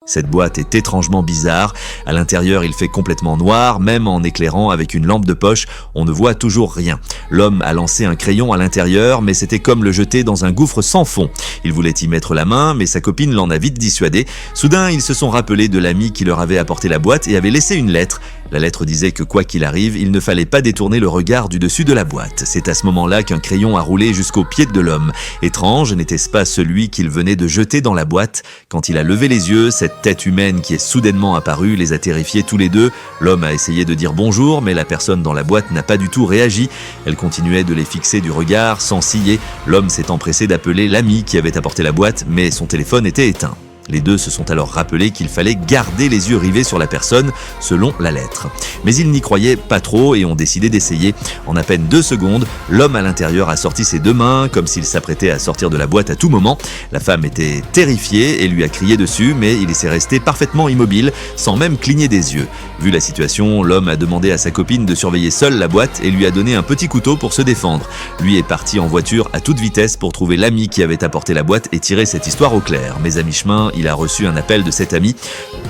Cette boîte est étrangement bizarre. À l'intérieur, il fait complètement noir, même en éclairant avec une lampe de poche, on ne voit toujours rien. L'homme a lancé un crayon à l'intérieur, mais c'était comme le jeter dans un gouffre sans fond. Il voulait y mettre la main, mais sa copine l'en a vite dissuadé. Soudain, ils se sont rappelés de l'ami qui leur avait apporté la boîte et avait laissé une lettre. La lettre disait que quoi qu'il arrive, il ne fallait pas détourner le regard du dessus de la boîte. C'est à ce moment-là qu'un crayon a roulé jusqu'au pied de l'homme. Étrange, n'était-ce pas celui qu'il venait de jeter dans la boîte? Quand il a levé les yeux, cette tête humaine qui est soudainement apparue les a terrifiés tous les deux. L'homme a essayé de dire bonjour, mais la personne dans la boîte n'a pas du tout réagi. Elle continuait de les fixer du regard, sans ciller. L'homme s'est empressé d'appeler l'ami qui avait apporté la boîte, mais son téléphone était éteint. Les deux se sont alors rappelés qu'il fallait garder les yeux rivés sur la personne, selon la lettre. Mais ils n'y croyaient pas trop et ont décidé d'essayer. En à peine 2 secondes, l'homme à l'intérieur a sorti ses 2 mains, comme s'il s'apprêtait à sortir de la boîte à tout moment. La femme était terrifiée et lui a crié dessus, mais il s'est resté parfaitement immobile, sans même cligner des yeux. Vu la situation, l'homme a demandé à sa copine de surveiller seule la boîte et lui a donné un petit couteau pour se défendre. Lui est parti en voiture à toute vitesse pour trouver l'ami qui avait apporté la boîte et tirer cette histoire au clair. Mais à mi-chemin, il a reçu un appel de cet ami.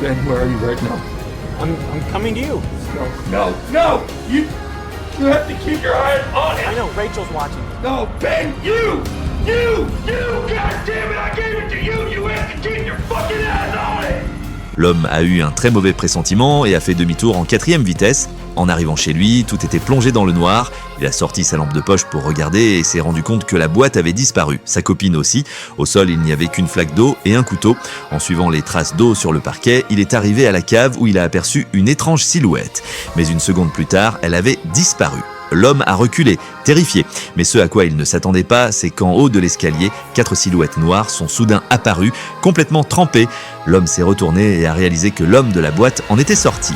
Ben, where are you right now? I'm coming to you. No! You have to keep your eyes on I it! know, Rachel's watching. No, Ben, you! God damn it, I gave it to you! You have to keep your fucking eyes on it! L'homme a eu un très mauvais pressentiment et a fait demi-tour en 4e vitesse. En arrivant chez lui, tout était plongé dans le noir. Il a sorti sa lampe de poche pour regarder et s'est rendu compte que la boîte avait disparu. Sa copine aussi. Au sol, il n'y avait qu'une flaque d'eau et un couteau. En suivant les traces d'eau sur le parquet, il est arrivé à la cave où il a aperçu une étrange silhouette. Mais une seconde plus tard, elle avait disparu. L'homme a reculé, terrifié. Mais ce à quoi il ne s'attendait pas, c'est qu'en haut de l'escalier, 4 silhouettes noires sont soudain apparues, complètement trempées. L'homme s'est retourné et a réalisé que l'homme de la boîte en était sorti.